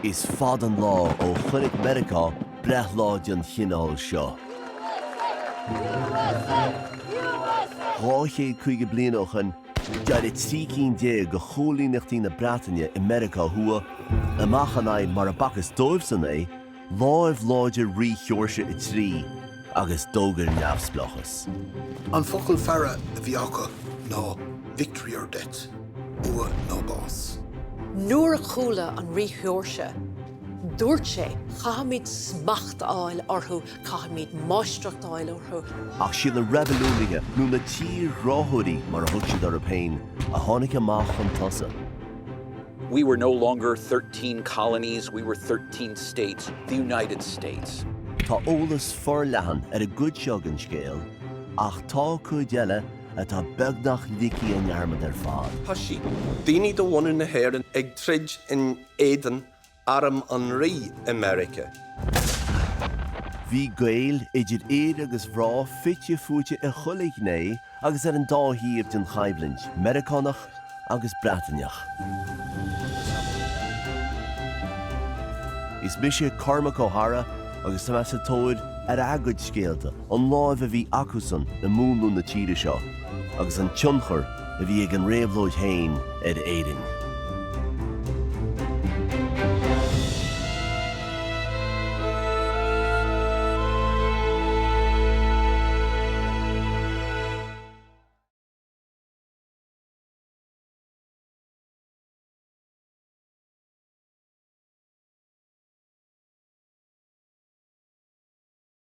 Is fad an lá ó Chunig Mheiriceá breithláid an chineál seo. Ráchéad chuige bliain óchan, dead it 13 go chólíneachtaí na Breataine I Mheiriceá thua, amach an aid mar a bacchus dóibh san é, láimh láidir rí Saoirse I trí, agus dógar neamhsplachas. An focail fearra a bhí acu ná victory or death, ua nó bás. Nuair a chúla an rí Saoirse, dúirt sé chahamid smacht áil orthú, chahamid maistrucht áil orthú. Ach sí le rebelúige nó na tír ráthúdaí mar a thug siad ar a péin, a tháinig amach an tosa. We were no longer 13 colonies, we were 13 states, the United States. Tá ólas forleathan ar a gcuid seog an scéal, ach tá cuid eile atá beagnach licí an nearmad ar fád. Pasí, daoine do bhain na hÉireann ag trid in Éirinn aram an rí America. Bhí Gael idir éad agus bhrá fitte fuite I chulaigh né agus ar an dáthíomh den chaiblinch, Mheiricánach agus Breataneach. Is mise Cormac Ó agus tá sa tóid ar agad scéalta an láimh a bhí acusan na múnú na tíre seo, agus an tionchar a bhí ag an réabhlóid féin ar Éirinn.